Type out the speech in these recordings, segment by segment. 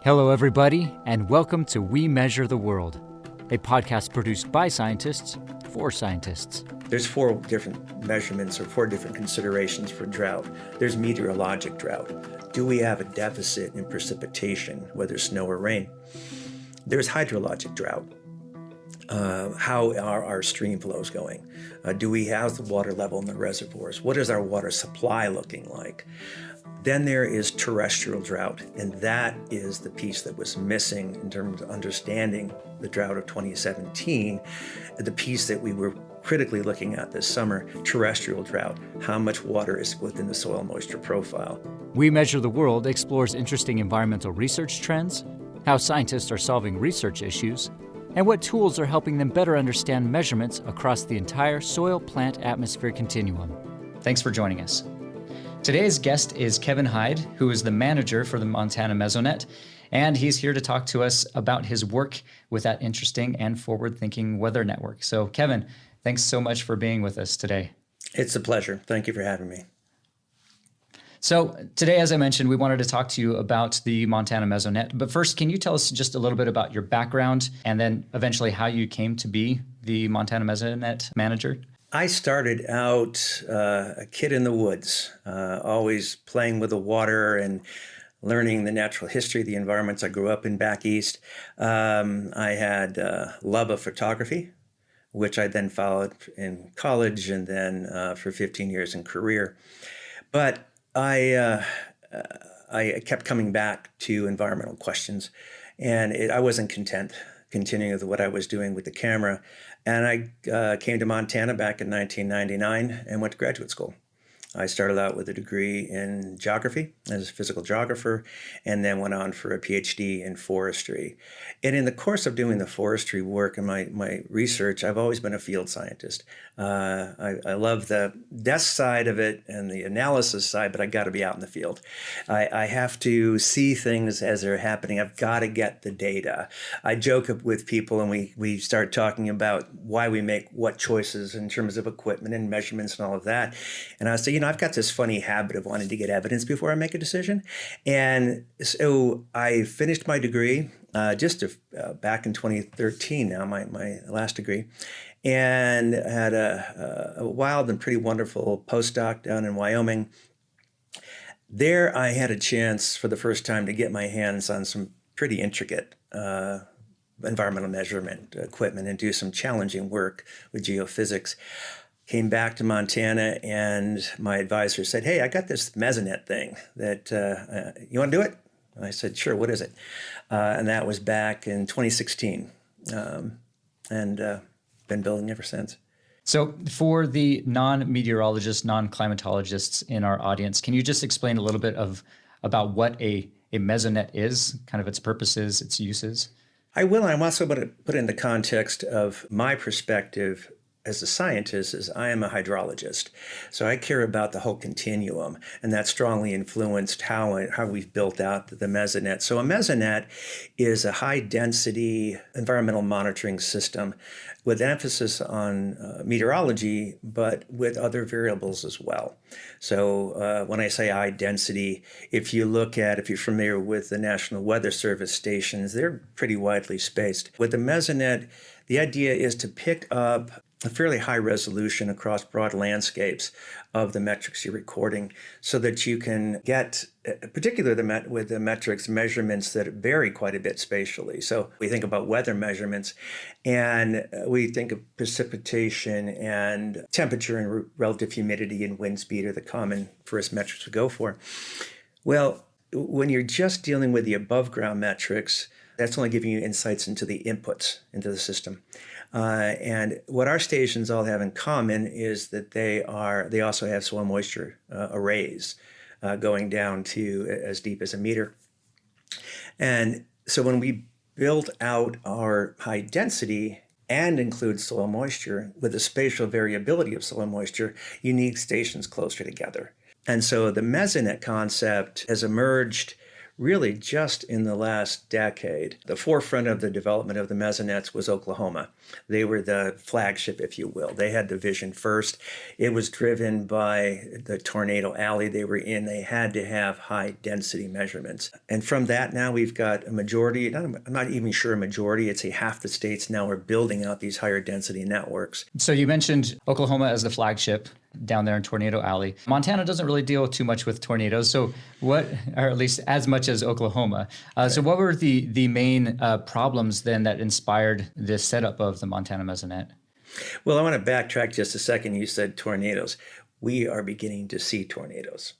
Hello, everybody, and welcome to We Measure the World, a podcast produced by scientists for scientists. There's four different measurements or four different considerations for drought. There's meteorologic drought. Do we have a deficit in precipitation, whether snow or rain? There's hydrologic drought. How are our stream flows going? Do we have the water level in the reservoirs? What is our water supply looking like? Then there is terrestrial drought, and that is the piece that was missing in terms of understanding the drought of 2017, the piece that we were critically looking at this summer, terrestrial drought. How much water is within the soil moisture profile? We Measure the World explores interesting environmental research trends, how scientists are solving research issues, and what tools are helping them better understand measurements across the entire soil-plant-atmosphere continuum. Thanks for joining us. Today's guest is Kevin Hyde, who is the manager for the Montana Mesonet, and he's here to talk to us about his work with that interesting and forward-thinking weather network. So, Kevin, thanks so much for being with us today. It's a pleasure. Thank you for having me. So today, as I mentioned, we wanted to talk to you about the Montana Mesonet. But first, can you tell us just a little bit about your background and then eventually how you came to be the Montana Mesonet manager? I started out a kid in the woods, always playing with the water and learning the natural history of the environments I grew up in back east. I had a love of photography, which I then followed in college and then for 15 years in career. But I kept coming back to environmental questions, and I wasn't content continuing with what I was doing with the camera. And I came to Montana back in 1999 and went to graduate school. I started out with a degree in geography as a physical geographer, and then went on for a PhD in forestry. And in the course of doing the forestry work and my research, I've always been a field scientist. I love the desk side of it and the analysis side, but I got to be out in the field. I have to see things as they're happening. I've got to get the data. I joke with people, and we start talking about why we make what choices in terms of equipment and measurements and all of that. And I say, I've got this funny habit of wanting to get evidence before I make a decision. And so I finished my degree back in 2013 now, my last degree, and had a wild and pretty wonderful postdoc down in Wyoming. There I had a chance for the first time to get my hands on some pretty intricate environmental measurement equipment and do some challenging work with geophysics. Came back to Montana, and my advisor said, "Hey, I got this Mesonet thing that you want to do it?" And I said, "Sure, what is it?" And that was back in 2016, and been building ever since. So for the non-meteorologists, non-climatologists in our audience, can you just explain a little bit about what a Mesonet is, kind of its purposes, its uses? I will, and I'm also going to put it in the context of my perspective as a scientist. Is I am a hydrologist. So I care about the whole continuum, and that strongly influenced how we've built out the Mesonet. So a Mesonet is a high-density environmental monitoring system with emphasis on meteorology, but with other variables as well. So when I say high density, if you're familiar with the National Weather Service stations, they're pretty widely spaced. With the Mesonet, the idea is to pick up a fairly high resolution across broad landscapes of the metrics you're recording, so that you can get, particularly with the metrics, measurements that vary quite a bit spatially. So we think about weather measurements, and we think of precipitation and temperature and relative humidity and wind speed are the common first metrics we go for. Well, when you're just dealing with the above ground metrics, that's only giving you insights into the inputs into the system. And what our stations all have in common is that they also have soil moisture arrays going down to as deep as a meter. And so when we built out our high density and include soil moisture with the spatial variability of soil moisture, you need stations closer together. And so the Mesonet concept has emerged really just in the last decade. The forefront of the development of the Mesonets was Oklahoma. They were the flagship, if you will. They had the vision first. It was driven by the tornado alley they were in. They had to have high density measurements. And from that, now we've got a majority, I'm not even sure a majority, I'd say half the states now are building out these higher density networks. So you mentioned Oklahoma as the flagship down there in Tornado Alley. Montana doesn't really deal too much with tornadoes, so what, or at least as much as Oklahoma. So what were the main problems then that inspired this setup of the Montana Mesonet? Well, I want to backtrack just a second. You said tornadoes. We are beginning to see tornadoes,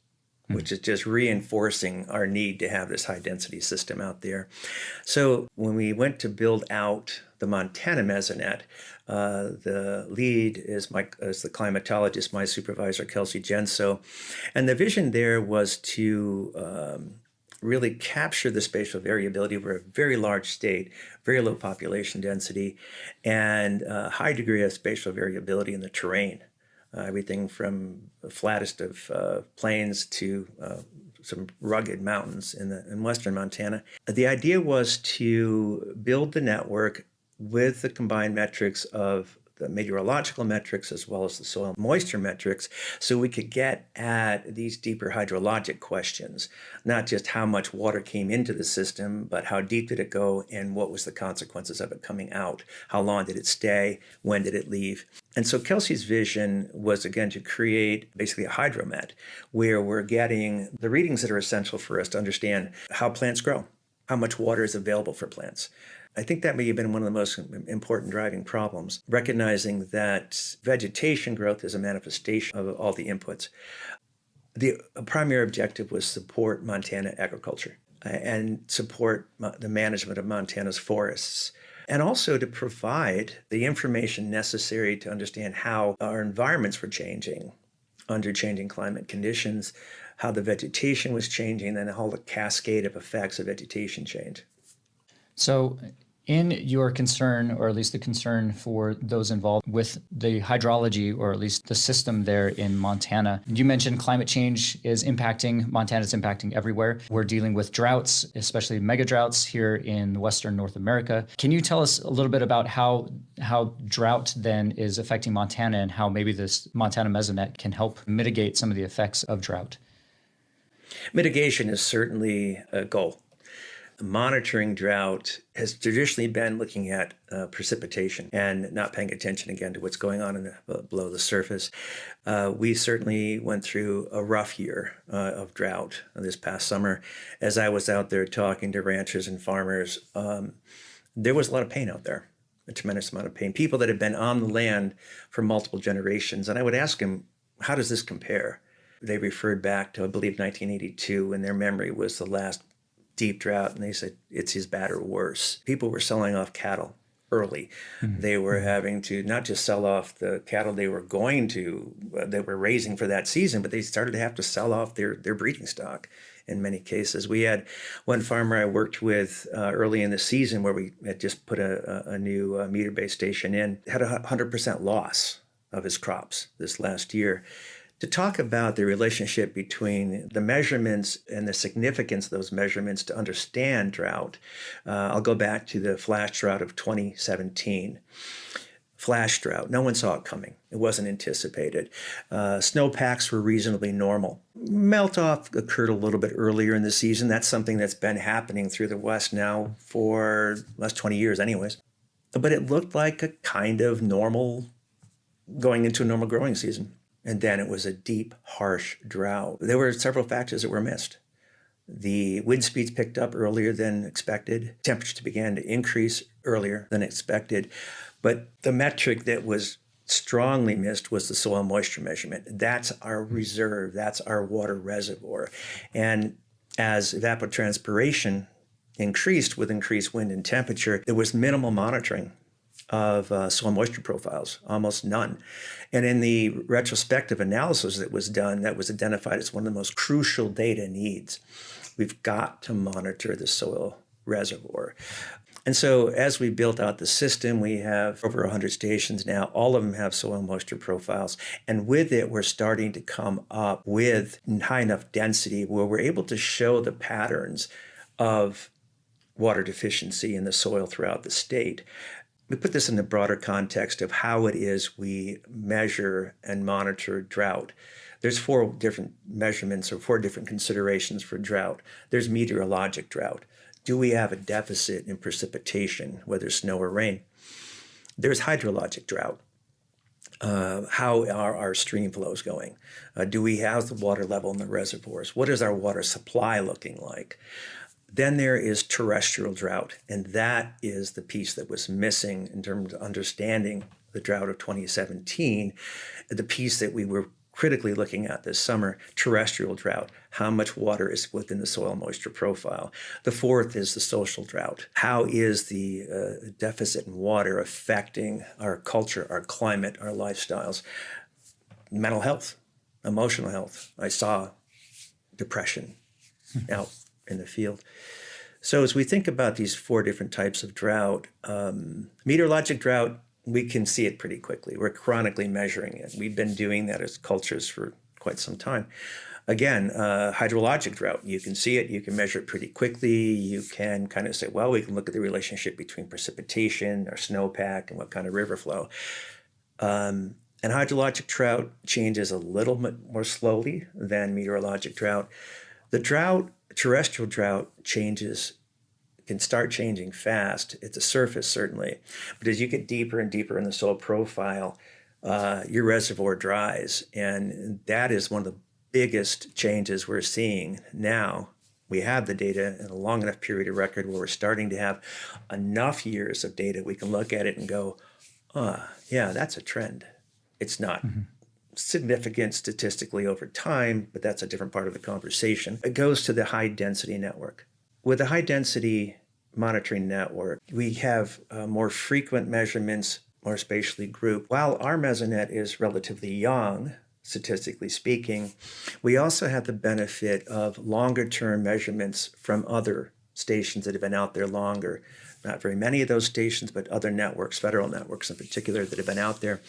which is just reinforcing our need to have this high density system out there. So when we went to build out the Montana Mesonet, the lead is the climatologist, my supervisor, Kelsey Genso. And the vision there was to really capture the spatial variability. We're a very large state, very low population density, and a high degree of spatial variability in the terrain. Everything from the flattest of plains to some rugged mountains in western Montana. The idea was to build the network with the combined metrics of the meteorological metrics as well as the soil moisture metrics, so we could get at these deeper hydrologic questions, not just how much water came into the system, but how deep did it go and what was the consequences of it coming out? How long did it stay? When did it leave? And so Kelsey's vision was, again, to create basically a hydromet where we're getting the readings that are essential for us to understand how plants grow, how much water is available for plants. I think that may have been one of the most important driving problems, recognizing that vegetation growth is a manifestation of all the inputs. The primary objective was support Montana agriculture and support the management of Montana's forests, and also to provide the information necessary to understand how our environments were changing under changing climate conditions, how the vegetation was changing, and how the cascade of effects of vegetation change. So in your concern, or at least the concern for those involved with the hydrology, or at least the system there in Montana, you mentioned climate change is impacting, Montana's impacting everywhere. We're dealing with droughts, especially mega droughts here in Western North America. Can you tell us a little bit about how drought then is affecting Montana and how maybe this Montana Mesonet can help mitigate some of the effects of drought? Mitigation is certainly a goal. Monitoring drought has traditionally been looking at precipitation and not paying attention again to what's going on below the surface. We certainly went through a rough year of drought this past summer. As I was out there talking to ranchers and farmers, there was a lot of pain out there, a tremendous amount of pain. People that had been on the land for multiple generations. And I would ask them, how does this compare? They referred back to, I believe, 1982, and their memory was the last deep drought, and they said it's as bad or worse. People were selling off cattle early. Mm-hmm. They were having to not just sell off the cattle they were raising for that season, but they started to have to sell off their breeding stock in many cases. We had one farmer I worked with early in the season where we had just put a new meter-based station in, had 100% loss of his crops this last year. To talk about the relationship between the measurements and the significance of those measurements to understand drought, I'll go back to the flash drought of 2017. Flash drought, no one saw it coming. It wasn't anticipated. Snowpacks were reasonably normal. Melt-off occurred a little bit earlier in the season. That's something that's been happening through the West now for the last 20 years anyways. But it looked like a kind of normal, going into a normal growing season. And then it was a deep, harsh drought. There were several factors that were missed. The wind speeds picked up earlier than expected. Temperatures began to increase earlier than expected. But the metric that was strongly missed was the soil moisture measurement. That's our reserve. That's our water reservoir. And as evapotranspiration increased with increased wind and temperature, there was minimal monitoring of soil moisture profiles, almost none. And in the retrospective analysis that was done, that was identified as one of the most crucial data needs. We've got to monitor the soil reservoir. And so as we built out the system, we have over 100 stations now. All of them have soil moisture profiles. And with it, we're starting to come up with high enough density where we're able to show the patterns of water deficiency in the soil throughout the state. We put this in the broader context of how it is we measure and monitor drought. There's 4 different measurements or 4 different considerations for drought. There's meteorologic drought. Do we have a deficit in precipitation, whether snow or rain? There's hydrologic drought. How are our stream flows going? Do we have the water level in the reservoirs? What is our water supply looking like? Then there is terrestrial drought, and that is the piece that was missing in terms of understanding the drought of 2017, the piece that we were critically looking at this summer, terrestrial drought. How much water is within the soil moisture profile? The 4th is the social drought. How is the deficit in water affecting our culture, our climate, our lifestyles? Mental health, emotional health. I saw depression out in the field. So as we think about these 4 different types of drought, meteorologic drought, we can see it pretty quickly. We're chronically measuring it. We've been doing that as cultures for quite some time. Again, hydrologic drought, you can see it, you can measure it pretty quickly. You can kind of say, well, we can look at the relationship between precipitation or snowpack and what kind of river flow. And hydrologic drought changes a little bit more slowly than meteorologic drought. The drought, terrestrial drought, can start changing fast at the surface, certainly. But as you get deeper and deeper in the soil profile, your reservoir dries. And that is one of the biggest changes we're seeing now. We have the data in a long enough period of record where we're starting to have enough years of data we can look at it and go, yeah, that's a trend. It's not significant statistically over time, but that's a different part of the conversation. It goes to the high density network. With the high density monitoring network, we have more frequent measurements, more spatially grouped. While our Mesonet is relatively young, statistically speaking, we also have the benefit of longer term measurements from other stations that have been out there longer. Not very many of those stations, but other networks, federal networks in particular, that have been out there.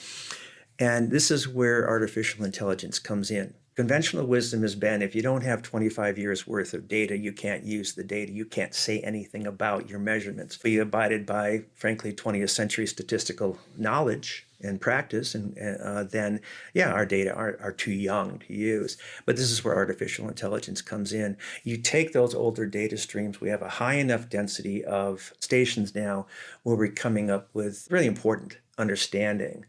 And this is where artificial intelligence comes in. Conventional wisdom has been, if you don't have 25 years worth of data, you can't use the data. You can't say anything about your measurements. We abided by, frankly, 20th century statistical knowledge and practice, and then, our data are too young to use. But this is where artificial intelligence comes in. You take those older data streams. We have a high enough density of stations now where we're coming up with really important understanding,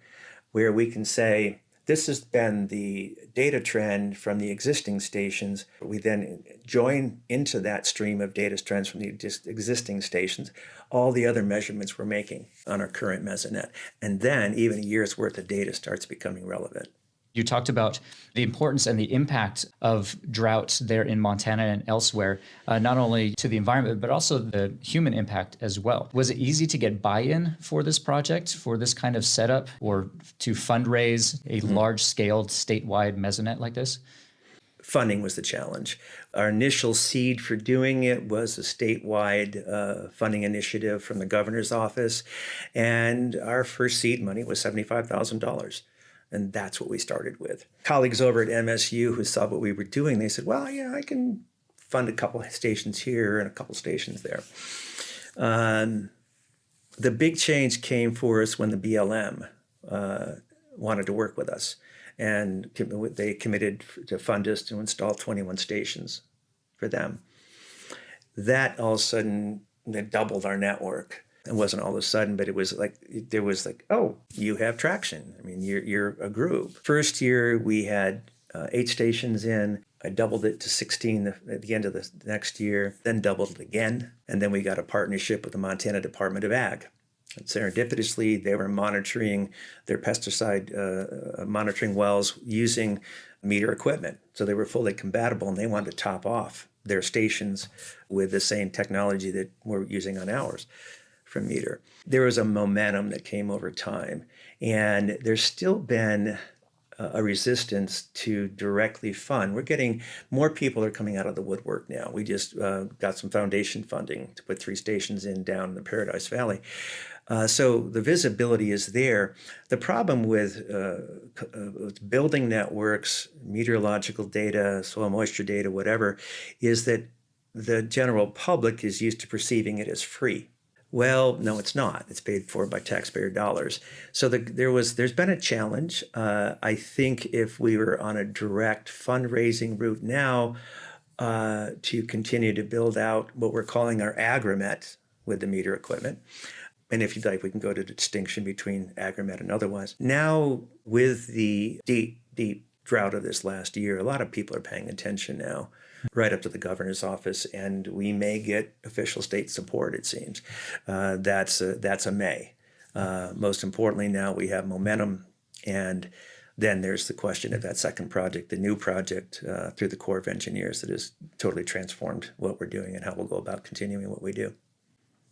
where we can say, this has been the data trend from the existing stations. We then join into that stream of data trends from the existing stations all the other measurements we're making on our current Mesonet. And then even a year's worth of data starts becoming relevant. You talked about the importance and the impact of droughts there in Montana and elsewhere, not only to the environment, but also the human impact as well. Was it easy to get buy-in for this project, for this kind of setup, or to fundraise a large-scaled statewide Mesonet like this? Funding was the challenge. Our initial seed for doing it was a statewide funding initiative from the governor's office, and our first seed money was $75,000. And that's what we started with. Colleagues over at MSU who saw what we were doing, they said, well, yeah, I can fund a couple of stations here and a couple stations there. The big change came for us when the BLM wanted to work with us. And they committed to fund us to install 21 stations for them. That all of a sudden, they doubled our network. It wasn't all of a sudden, but it was like, there was like, oh, you have traction. I mean, you're a group. First year, we had 8 stations in. I doubled it to 16 at the end of the next year, then doubled it again. And then we got a partnership with the Montana Department of Ag. And serendipitously, they were monitoring their pesticide monitoring wells using meter equipment. So they were fully compatible, and they wanted to top off their stations with the same technology that we're using on ours from meter. There was a momentum that came over time, and there's still been a resistance to directly fund. We're getting more people are coming out of the woodwork now. We just got some foundation funding to put 3 stations in down in the Paradise Valley. So the visibility is there. The problem with building networks, meteorological data, soil moisture data, whatever, is that the general public is used to perceiving it as free. Well, no, it's not. It's paid for by taxpayer dollars. So there's been a challenge. I think if we were on a direct fundraising route now to continue to build out what we're calling our agromet with the meter equipment, and if you'd like, we can go to the distinction between agromet and otherwise. Now, with the deep drought of this last year, a lot of people are paying attention now, right up to the governor's office, and we may get official state support, it seems. That's a may. Most importantly, now we have momentum, and then there's the question of that second project, the new project through the Corps of Engineers that has totally transformed what we're doing and how we'll go about continuing what we do.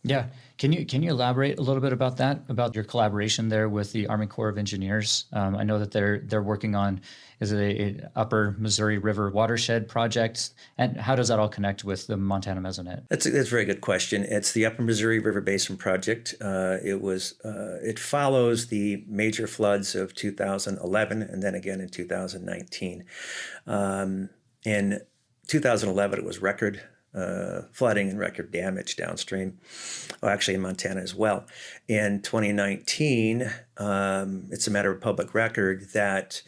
Yeah. Can you elaborate a little bit about that, about your collaboration there with the Army Corps of Engineers? I know that they're working on, is it a Upper Missouri River watershed project? And how does that all connect with the Montana Mesonet? That's a very good question. It's the Upper Missouri River Basin project. It follows the major floods of 2011 and then again in 2019. In 2011, it was record flooding and record damage downstream, actually in Montana as well. In 2019, it's a matter of public record that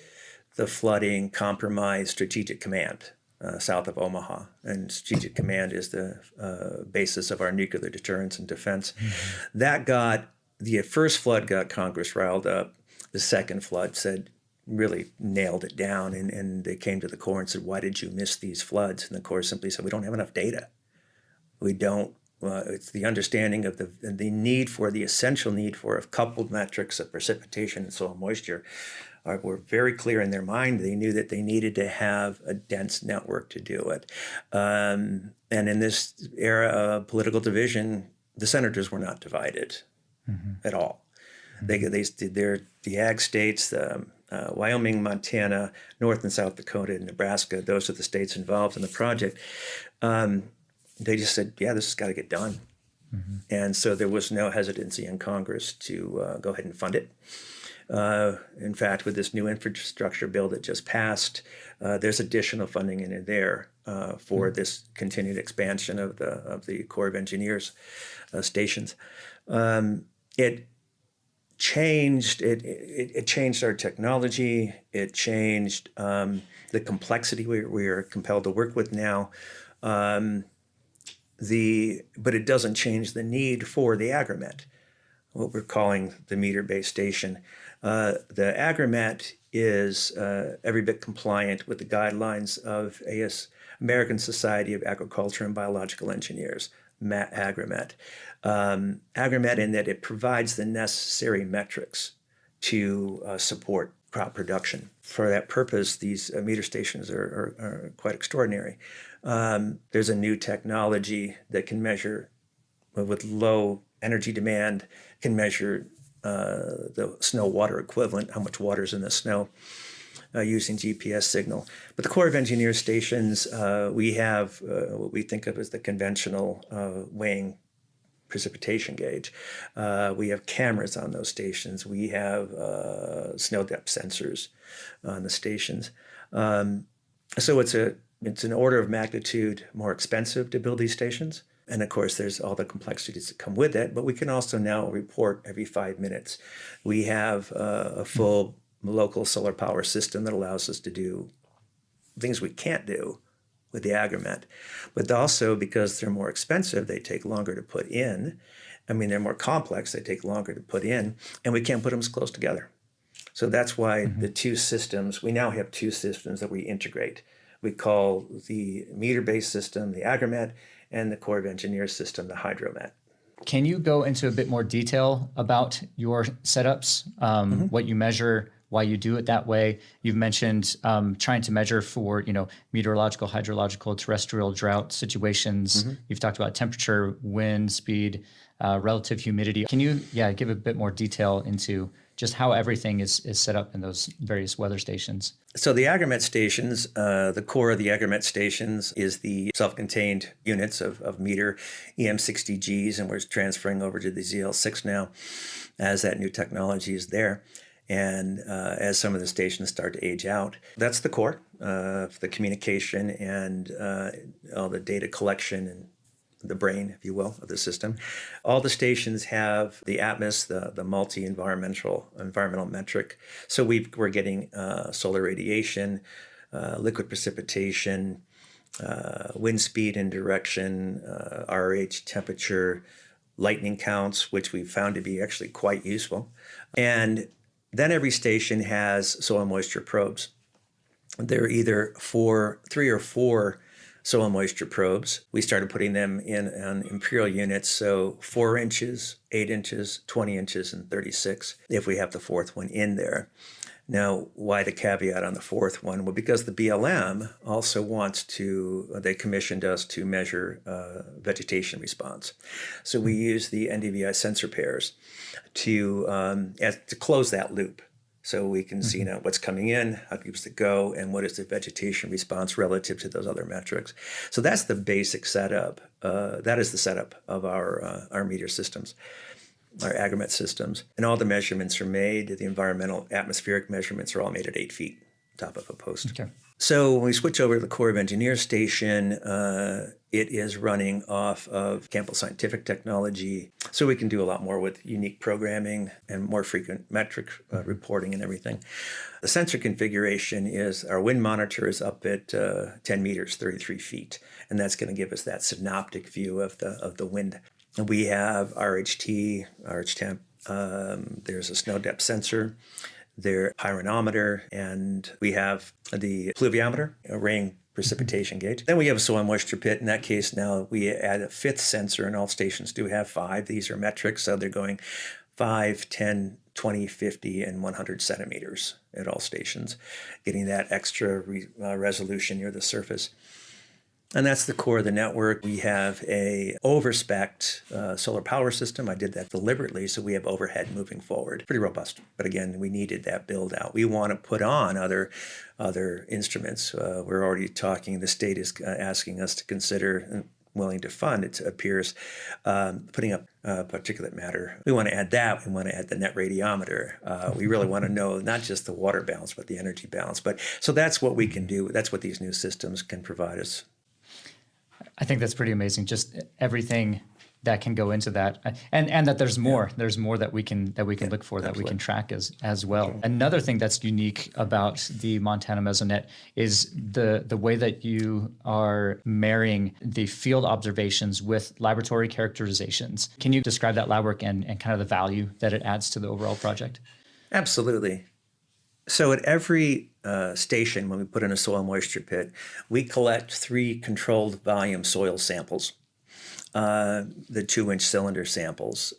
the flooding compromised Strategic Command south of Omaha. And Strategic Command is the basis of our nuclear deterrence and defense. Mm-hmm. The first flood got Congress riled up. The second flood really nailed it down, and they came to the Corps and said, why did you miss these floods? And the Corps simply said, we don't have enough data. We don't, it's the understanding of the need for, the essential need for of coupled metrics of precipitation and soil moisture were very clear in their mind. They knew that they needed to have a dense network to do it. And in this era of political division, the senators were not divided at all. Mm-hmm. The ag states, Wyoming, Montana, North and South Dakota, and Nebraska, those are the states involved in the project. They just said, yeah, this has got to get done. Mm-hmm. And so there was no hesitancy in Congress to go ahead and fund it. In fact, with this new infrastructure bill that just passed, there's additional funding in there for this continued expansion of the Corps of Engineers stations. It changed our technology. It changed the complexity we are compelled to work with now. But it doesn't change the need for the agromet, what we're calling the meter-based station. The agromet is every bit compliant with the guidelines of American Society of Agriculture and Biological Engineers, agromet. Agromet in that it provides the necessary metrics to support crop production. For that purpose, these meter stations are quite extraordinary. There's a new technology that can measure, with low energy demand, can measure the snow water equivalent, how much water is in the snow, using GPS signal. But the Corps of Engineers stations, we have what we think of as the conventional weighing precipitation gauge. We have cameras on those stations. We have snow depth sensors on the stations. So it's an order of magnitude more expensive to build these stations. And of course, there's all the complexities that come with that, but we can also now report every 5 minutes. We have a full local solar power system that allows us to do things we can't do with the agromet. But also, because they're more expensive, they take longer to put in. I mean, they're more complex, they take longer to put in, and we can't put them as close together. So that's why the two systems, we now have two systems that we integrate. We call the meter-based system the agromet, and the Corps of Engineers system the hydromet. Can you go into a bit more detail about your setups, what you measure, why you do it that way? You've mentioned trying to measure for, meteorological, hydrological, terrestrial drought situations. Mm-hmm. You've talked about temperature, wind, speed, relative humidity. Can you, give a bit more detail into just how everything is set up in those various weather stations? So the agromet stations, the core of the agromet stations is the self-contained units of meter EM60Gs, and we're transferring over to the ZL6 now as that new technology is there. And as some of the stations start to age out, that's the core of the communication and all the data collection and the brain, if you will, of the system. All the stations have the ATMOS, the environmental metric. So we're getting solar radiation, liquid precipitation, wind speed and direction, RH, temperature, lightning counts, which we found to be actually quite useful. And then every station has soil moisture probes. They're either 3 or 4 soil moisture probes. We started putting them in on imperial units, so 4 inches, 8 inches, 20 inches, and 36, if we have the 4th one in there. Now, why the caveat on the 4th one? Well, because the BLM also they commissioned us to measure vegetation response. So we use the NDVI sensor pairs to close that loop. So we can see now what's coming in, how deep does it go, and what is the vegetation response relative to those other metrics. So that's the basic setup. That is the setup of our meter systems, our agromet systems. And all the measurements are made. The environmental atmospheric measurements are all made at 8 feet, top of a post. Okay. So when we switch over to the Corps of Engineers station, it is running off of Campbell Scientific Technology. So we can do a lot more with unique programming and more frequent metric reporting and everything. The sensor configuration is our wind monitor is up at 10 meters, 33 feet. And that's going to give us that synoptic view of the wind. And we have RHT, RH temp. There's a snow depth sensor. Their pyranometer, and we have the pluviometer, a rain precipitation gauge. Then we have a soil moisture pit. In that case, now we add a 5th sensor, and all stations do have 5. These are metrics, so they're going 5, 10, 20, 50, and 100 centimeters at all stations, getting that extra resolution near the surface. And that's the core of the network. We have a overspec'd solar power system. I did that deliberately, so we have overhead moving forward. Pretty robust. But again, we needed that build out. We want to put on other instruments. We're already talking, the state is asking us to consider and willing to fund, it appears, putting up particulate matter. We want to add that. We want to add the net radiometer. We really want to know not just the water balance, but the energy balance. So that's what we can do. That's what these new systems can provide us. I think that's pretty amazing. Just everything that can go into that, and that there's more. Yeah. There's more that we can look for, that we can track as well. Okay. Another thing that's unique about the Montana Mesonet is the way that you are marrying the field observations with laboratory characterizations. Can you describe that lab work and kind of the value that it adds to the overall project? Absolutely. So at every station, when we put in a soil moisture pit, we collect 3 controlled volume soil samples, the 2-inch cylinder samples.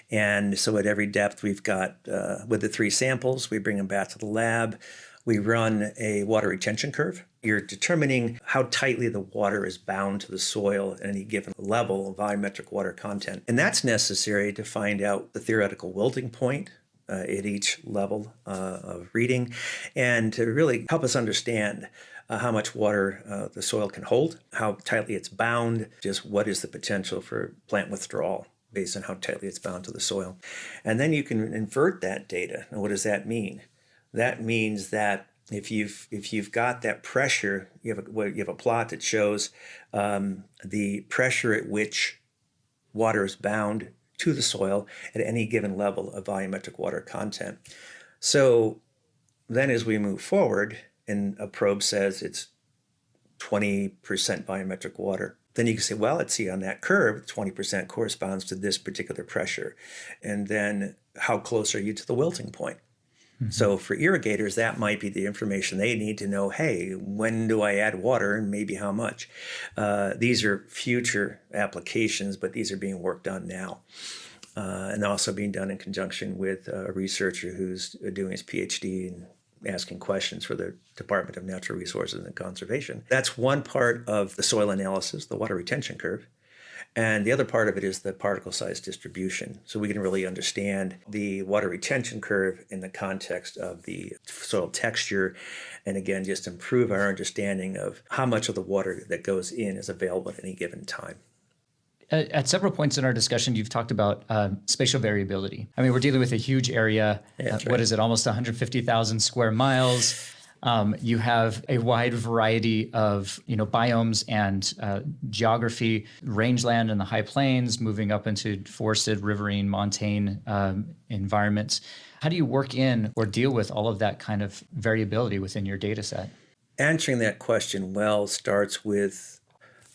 And so at every depth, we've got, with the 3 samples, we bring them back to the lab. We run a water retention curve. You're determining how tightly the water is bound to the soil at any given level of volumetric water content. And that's necessary to find out the theoretical wilting point at each level of reading, and to really help us understand how much water the soil can hold, how tightly it's bound, just what is the potential for plant withdrawal based on how tightly it's bound to the soil. And then you can invert that data. And what does that mean? That means that if you've got that pressure, you have a plot that shows the pressure at which water is bound to the soil at any given level of volumetric water content. So then as we move forward and a probe says it's 20% volumetric water, then you can say, well, let's see on that curve, 20% corresponds to this particular pressure. And then how close are you to the wilting point? Mm-hmm. So for irrigators, that might be the information they need to know, hey, when do I add water and maybe how much? These are future applications, but these are being worked on now. And also being done in conjunction with a researcher who's doing his PhD and asking questions for the Department of Natural Resources and Conservation. That's one part of the soil analysis, the water retention curve. And the other part of it is the particle size distribution. So we can really understand the water retention curve in the context of the soil texture, and again, just improve our understanding of how much of the water that goes in is available at any given time. At several points in our discussion, you've talked about spatial variability. I mean, we're dealing with a huge area. What is it? Almost 150,000 square miles. You have a wide variety of, biomes and geography, rangeland and the high plains, moving up into forested, riverine, montane environments. How do you work in or deal with all of that kind of variability within your data set? Answering that question well starts with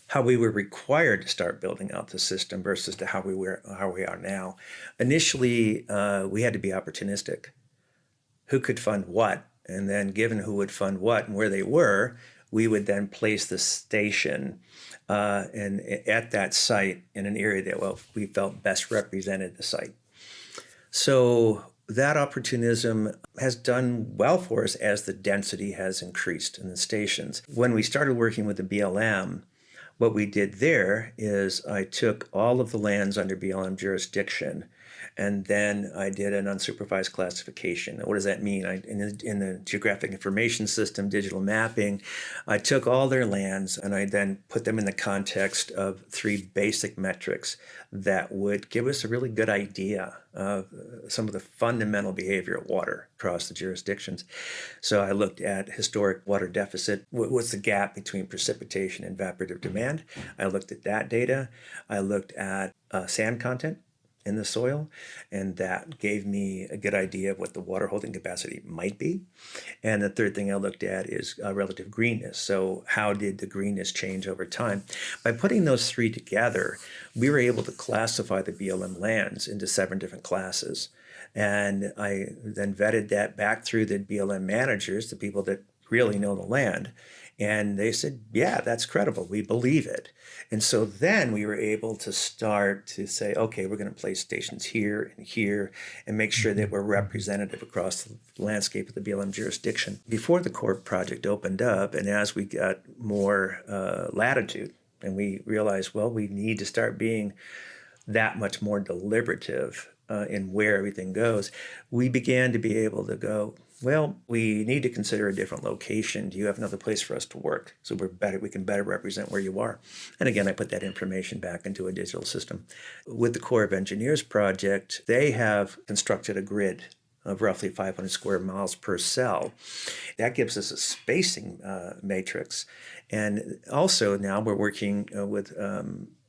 how we were required to start building out the system versus to how we are now. Initially, we had to be opportunistic. Who could fund what? And then given who would fund what and where they were, we would then place the station at that site in an area that we felt best represented the site. So that opportunism has done well for us as the density has increased in the stations. When we started working with the BLM, what we did there is I took all of the lands under BLM jurisdiction, and then I did an unsupervised classification. What does that mean? In the geographic information system, digital mapping, I took all their lands and I then put them in the context of 3 basic metrics that would give us a really good idea of some of the fundamental behavior of water across the jurisdictions. So I looked at historic water deficit. What's the gap between precipitation and evaporative demand? I looked at that data. I looked at sand content in the soil, and that gave me a good idea of what the water holding capacity might be. And the third thing I looked at is relative greenness. So how did the greenness change over time? By putting those 3 together, we were able to classify the BLM lands into 7 different classes. And I then vetted that back through the BLM managers, the people that really know the land. And they said, yeah, that's credible. We believe it. And so then we were able to start to say, okay, we're going to place stations here and make sure that we're representative across the landscape of the BLM jurisdiction. Before the core project opened up, and as we got more latitude, and we realized, well, we need to start being that much more deliberative in where everything goes, we began to be able to go, well, we need to consider a different location. Do you have another place for us to work? So we can better represent where you are. And again, I put that information back into a digital system. With the Corps of Engineers project, they have constructed a grid of roughly 500 square miles per cell. That gives us a spacing matrix. And also now we're working with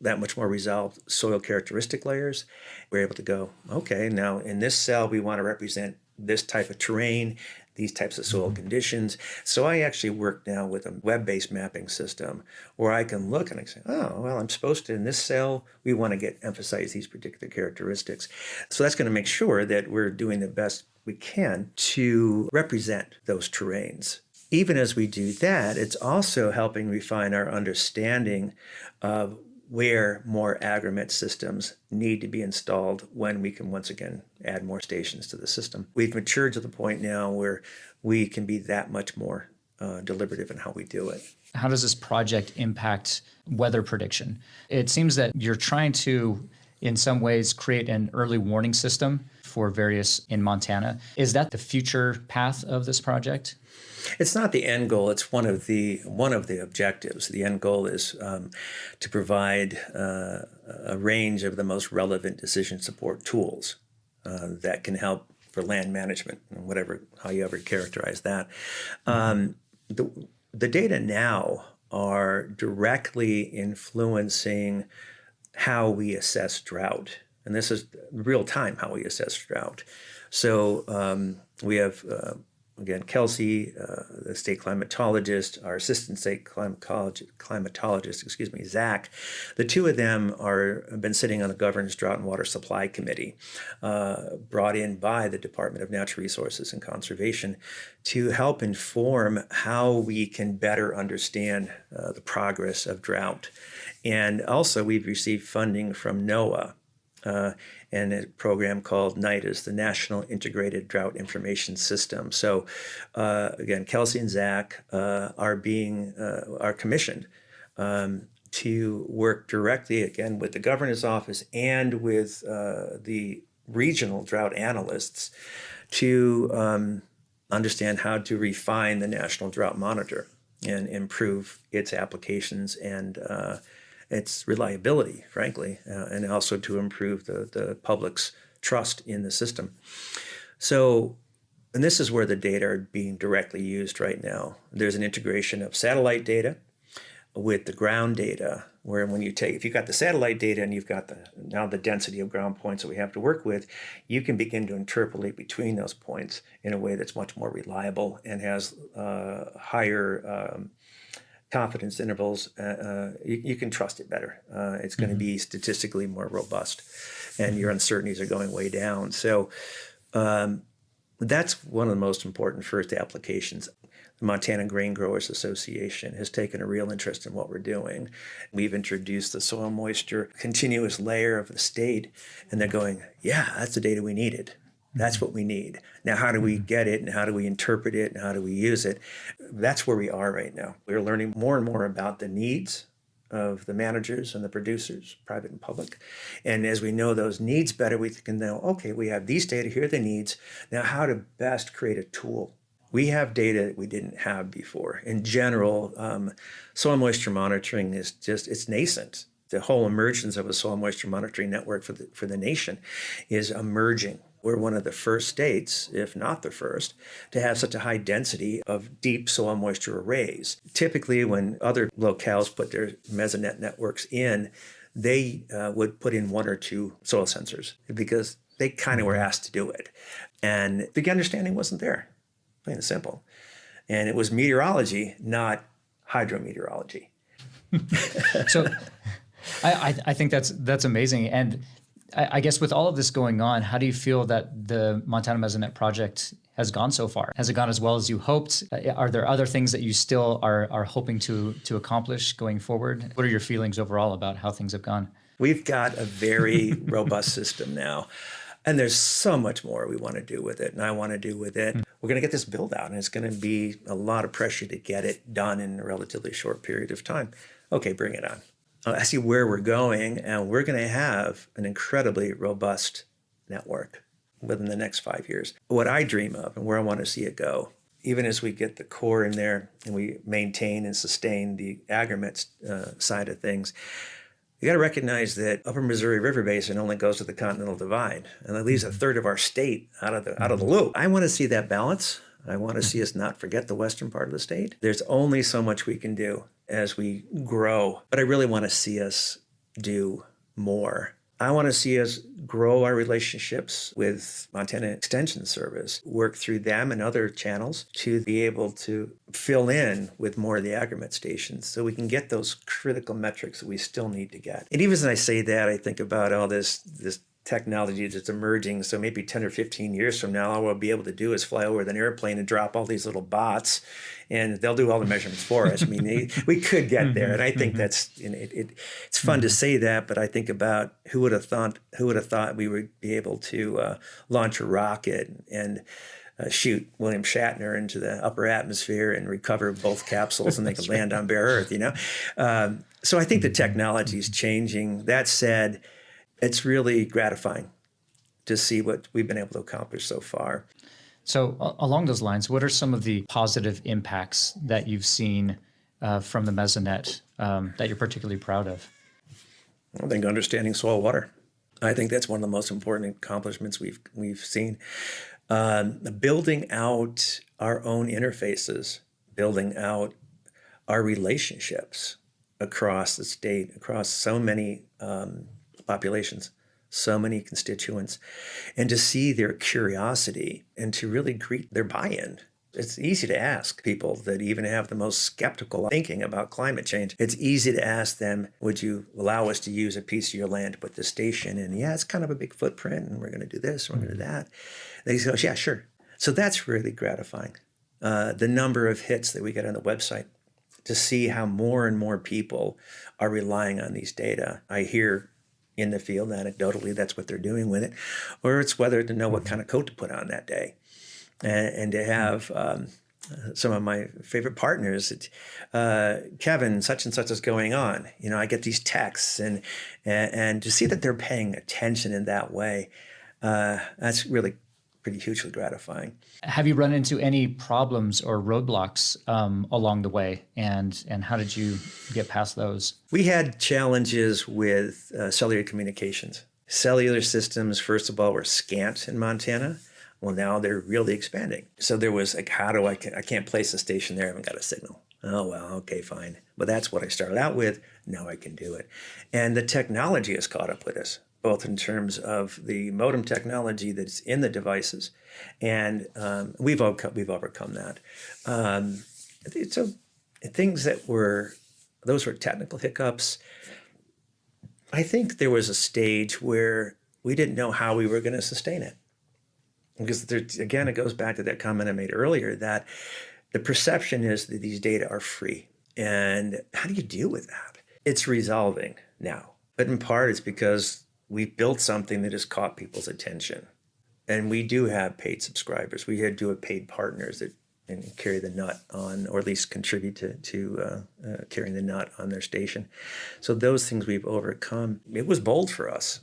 that much more resolved soil characteristic layers. We're able to go, okay, now in this cell we want to represent this type of terrain, these types of soil conditions. So I actually work now with a web-based mapping system where I can look and I say, oh, well, I'm supposed to, in this cell, we want to emphasize these particular characteristics. So that's going to make sure that we're doing the best we can to represent those terrains. Even as we do that, it's also helping refine our understanding of where more aggregate systems need to be installed when we can once again add more stations to the system. We've matured to the point now where we can be that much more deliberative in how we do it. How does this project impact weather prediction? It seems that you're trying to, in some ways, create an early warning system for various in Montana. Is that the future path of this project? It's not the end goal. It's one of the objectives. The end goal is to provide a range of the most relevant decision support tools that can help for land management, however you characterize that. The data now are directly influencing how we assess drought, and this is real time how we assess drought. So we have. Again, Kelsey, the state climatologist, our assistant state climatologist, Zach, the 2 of them have been sitting on the Governor's Drought and Water Supply Committee, brought in by the Department of Natural Resources and Conservation to help inform how we can better understand the progress of drought. And also we've received funding from NOAA. And a program called NIDIS, the National Integrated Drought Information System. So again, Kelsey and Zach are commissioned to work directly, again, with the governor's office and with the regional drought analysts to understand how to refine the National Drought Monitor and improve its applications and its reliability, frankly, and also to improve the public's trust in the system. So, and this is where the data are being directly used right now. There's an integration of satellite data with the ground data, where when you take, if you've got the satellite data and you've got now the density of ground points that we have to work with, you can begin to interpolate between those points in a way that's much more reliable and has higher confidence intervals. You can trust it better. It's going to be statistically more robust, and your uncertainties are going way down. So that's one of the most important first applications. The Montana Grain Growers Association has taken a real interest in what we're doing. We've introduced the soil moisture continuous layer of the state, and they're going, yeah, that's the data we needed. That's what we need. Now, how do we get it, and how do we interpret it, and how do we use it? That's where we are right now. We're learning more and more about the needs of the managers and the producers, private and public. And as we know those needs better, we can know, okay, we have these data, here are the needs. Now, how to best create a tool. We have data that we didn't have before. In general, soil moisture monitoring is just, it's nascent. The whole emergence of a soil moisture monitoring network for the nation is emerging. We're one of the first states, if not the first, to have such a high density of deep soil moisture arrays. Typically, when other locales put their Mesonet networks in, they would put in one or two soil sensors because they kind of were asked to do it. And the understanding wasn't there. Plain and simple. And it was meteorology, not hydrometeorology. So I think that's amazing. And I guess with all of this going on, how do you feel that the Montana Mesonet project has gone so far? Has it gone as well as you hoped? Are there other things that you still are hoping to accomplish going forward? What are your feelings overall about how things have gone? We've got a very robust system now. And there's so much more we want to do with it, and I want to do with it. We're going to get this build out, and it's going to be a lot of pressure to get it done in a relatively short period of time. Okay, bring it on. I see where we're going, and we're going to have an incredibly robust network within the next 5 years. What I dream of and where I want to see it go, even as we get the core in there and we maintain and sustain the aggregate side of things, you got to recognize that Upper Missouri River Basin only goes to the Continental Divide, and that leaves a third of our state out of the loop. I want to see that balance. I want to see us not forget the western part of the state. There's only so much we can do as we grow, but I really want to see us do more. I want to see us grow our relationships with Montana Extension Service, work through them and other channels to be able to fill in with more of the aggregate stations so we can get those critical metrics that we still need to get. And even as I say that, I think about all this technology that's emerging. So maybe 10 or 15 years from now, all we'll be able to do is fly over with an airplane and drop all these little bots, and they'll do all the measurements for us. I mean, we could get there, and I think that's it's fun to say that, but I think about who would have thought we would be able to launch a rocket and shoot William Shatner into the upper atmosphere and recover both capsules, and they could land on bare Earth. So I think the technology is changing. That said, it's really gratifying to see what we've been able to accomplish so far. So along those lines, what are some of the positive impacts that you've seen from the Mesonet that you're particularly proud of? I think understanding soil water. I think that's one of the most important accomplishments we've seen. Building out our own interfaces, building out our relationships across the state, across so many populations, so many constituents, and to see their curiosity and to really greet their buy-in. It's easy to ask people that even have the most skeptical thinking about climate change. It's easy to ask them, would you allow us to use a piece of your land to put the station in? Yeah, it's kind of a big footprint, and we're going to do this, and we're going to do that. They go, yeah, sure. So that's really gratifying. The number of hits that we get on the website, to see how more and more people are relying on these data. I hear in the field, anecdotally, that's what they're doing with it, or it's whether to know what kind of coat to put on that day. And to have some of my favorite partners, Kevin, such and such is going on. I get these texts, and to see that they're paying attention in that way, that's really pretty hugely gratifying. Have you run into any problems or roadblocks along the way, and how did you get past those? We had challenges with cellular communications. Cellular systems, first of all, were scant in Montana. Well, now they're really expanding. So there was like, I can't place a station there, I haven't got a signal. Oh, well, okay, fine. But that's what I started out with. Now I can do it. And the technology has caught up with us, both in terms of the modem technology that's in the devices, and we've overcome that. So things those were technical hiccups. I think there was a stage where we didn't know how we were going to sustain it. Because again, it goes back to that comment I made earlier that the perception is that these data are free. And how do you deal with that? It's resolving now. But in part, it's because we built something that has caught people's attention. And we do have paid subscribers. We do have paid partners that carry the nut on, or at least contribute to carrying the nut on their station. So those things we've overcome. It was bold for us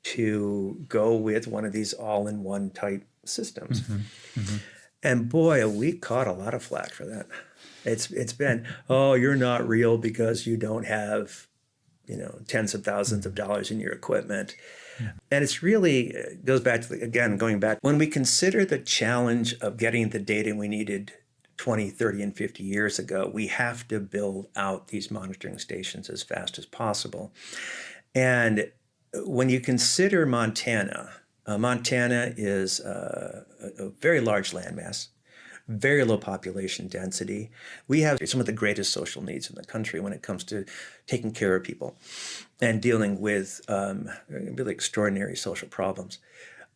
to go with one of these all-in-one type systems. Mm-hmm. Mm-hmm. And boy, we caught a lot of flack for that. It's been, oh, you're not real because you don't have, tens of thousands of dollars in your equipment. Yeah. And it's really goes back to, again, going back, when we consider the challenge of getting the data we needed 20, 30, and 50 years ago, we have to build out these monitoring stations as fast as possible. And when you consider Montana, Montana is a very large landmass, very low population density. We have some of the greatest social needs in the country when it comes to taking care of people and dealing with really extraordinary social problems.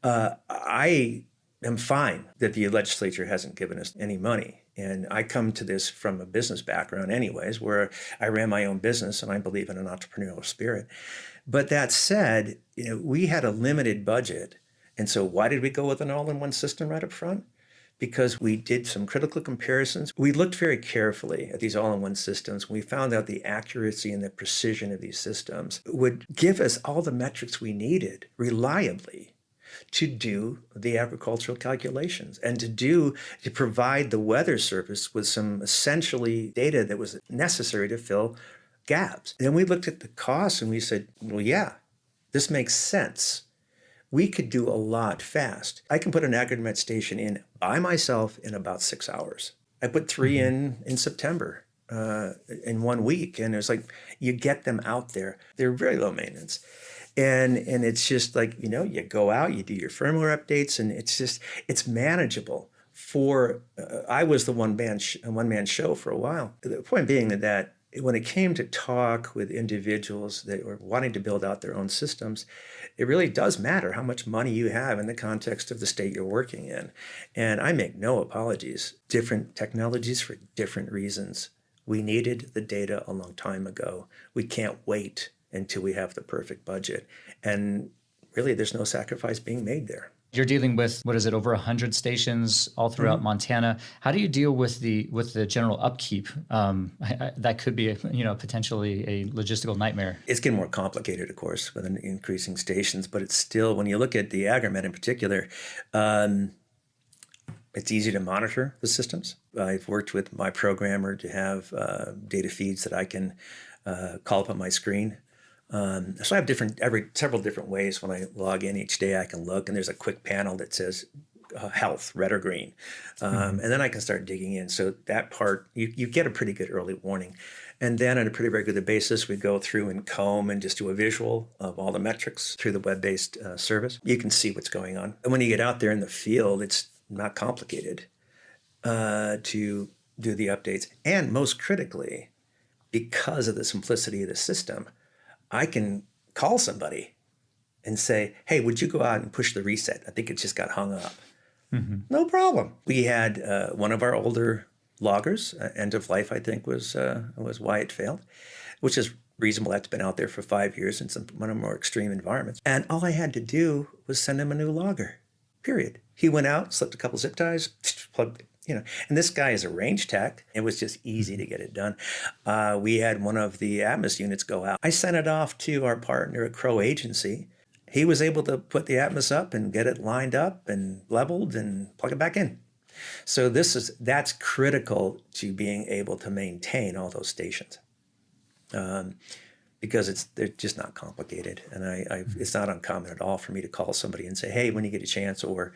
I am fine that the legislature hasn't given us any money. And I come to this from a business background anyways, where I ran my own business and I believe in an entrepreneurial spirit. But that said, we had a limited budget. And so why did we go with an all-in-one system right up front? Because we did some critical comparisons. We looked very carefully at these all-in-one systems. We found out the accuracy and the precision of these systems would give us all the metrics we needed reliably to do the agricultural calculations and to provide the Weather Service with some essentially data that was necessary to fill gaps. Then we looked at the costs and we said, well, yeah, this makes sense. We could do a lot fast. I can put an AgriMet station in by myself in about 6 hours. I put 3 in September in 1 week. And it's like, you get them out there. They're very low maintenance. And it's just like, you go out, you do your firmware updates, and it's manageable. I was the one-man show for a while. The point being that when it came to talk with individuals that were wanting to build out their own systems, it really does matter how much money you have in the context of the state you're working in. And I make no apologies. Different technologies for different reasons. We needed the data a long time ago. We can't wait until we have the perfect budget. And really, there's no sacrifice being made there. You're dealing with, over 100 stations all throughout Montana. How do you deal with the general upkeep? That could be potentially a logistical nightmare. It's getting more complicated, of course, with increasing stations, but it's still, when you look at the AgriMet in particular, it's easy to monitor the systems. I've worked with my programmer to have data feeds that I can call up on my screen. So I have several different ways when I log in each day. I can look, and there's a quick panel that says health, red or green, and then I can start digging in. So that part, you get a pretty good early warning. And then on a pretty regular basis, we go through and comb and just do a visual of all the metrics through the web-based service. You can see what's going on. And when you get out there in the field, it's not complicated to do the updates. And most critically, because of the simplicity of the system, I can call somebody and say, hey, would you go out and push the reset? I think it just got hung up. Mm-hmm. No problem. We had one of our older loggers, end of life, I think, was why it failed, which is reasonable. That's been out there for 5 years in one of the more extreme environments. And all I had to do was send him a new logger, period. He went out, slipped a couple zip ties, plugged it. And this guy is a range tech. It was just easy to get it done. We had one of the Atmos units go out. I sent it off to our partner at Crow Agency. he was able to put the atmos up and get it lined up and leveled and plug it back in. So that's critical to being able to maintain all those stations, because they're just not complicated, and it's not uncommon at all for me to call somebody and say, hey, when you get a chance, or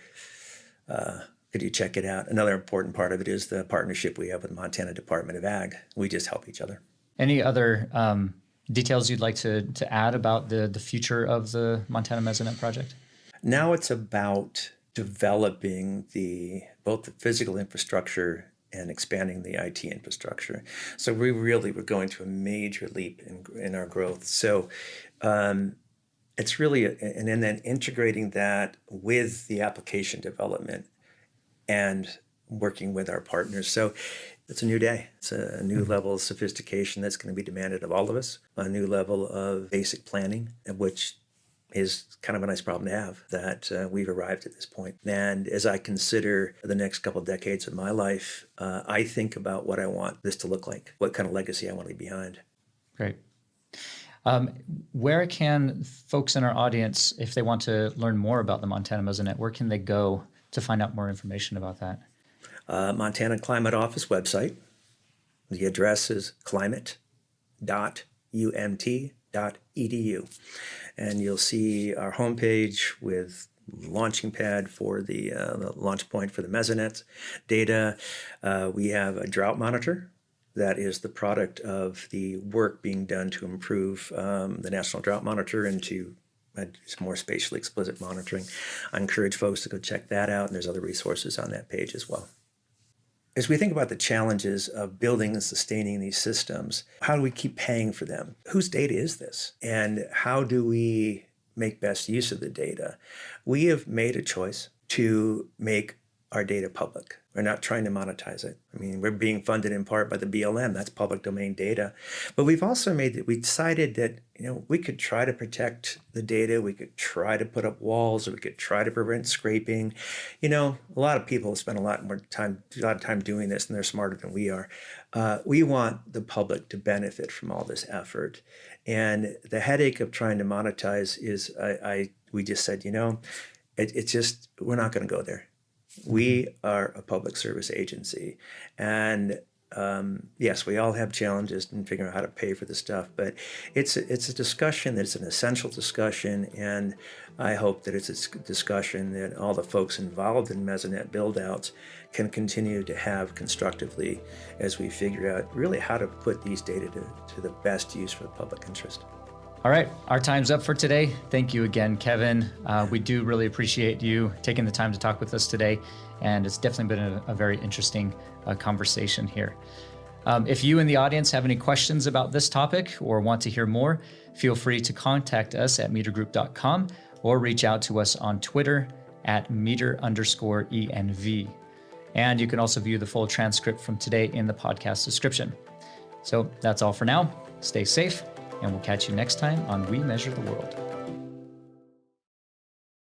could you check it out? Another important part of it is the partnership we have with the Montana Department of Ag. We just help each other. Any other details you'd like to add about the future of the Montana Mesonet project? Now it's about developing both the physical infrastructure and expanding the IT infrastructure. So we're going to a major leap in our growth. So it's really, and then integrating that with the application development and working with our partners. So it's a new day. It's a new level of sophistication that's going to be demanded of all of us, a new level of basic planning, which is kind of a nice problem to have, that we've arrived at this point. And as I consider the next couple of decades of my life, I think about what I want this to look like, what kind of legacy I want to leave behind. Great. Where can folks in our audience, if they want to learn more about the Montana Mesonet, where can they go to find out more information about that? Montana Climate Office website. The address is climate.umt.edu. And you'll see our homepage with launching pad for the launch point for the Mesonet data. We have a drought monitor that is the product of the work being done to improve the National Drought Monitor into more spatially explicit monitoring. I encourage folks to go check that out, and there's other resources on that page as well. As we think about the challenges of building and sustaining these systems, how do we keep paying for them? Whose data is this? And how do we make best use of the data? We have made a choice to make our data public. We're not trying to monetize it. I mean, we're being funded in part by the BLM. That's public domain data. But we've also we decided that, we could try to protect the data. We could try to put up walls, or we could try to prevent scraping. A lot of people spend a lot of time doing this, and they're smarter than we are. We want the public to benefit from all this effort. And the headache of trying to monetize is, we just said, it's just, we're not going to go there. We are a public service agency, and yes, we all have challenges in figuring out how to pay for the stuff, but it's a discussion that's an essential discussion, and I hope that it's a discussion that all the folks involved in Mesonet build-outs can continue to have constructively as we figure out really how to put these data to the best use for the public interest. All right, our time's up for today. Thank you again, Kevin. We do really appreciate you taking the time to talk with us today, and it's definitely been a very interesting conversation here. If you in the audience have any questions about this topic or want to hear more, feel free to contact us at metergroup.com or reach out to us on Twitter at meter_ENV. And you can also view the full transcript from today in the podcast description. So that's all for now. Stay safe, and we'll catch you next time on We Measure the World.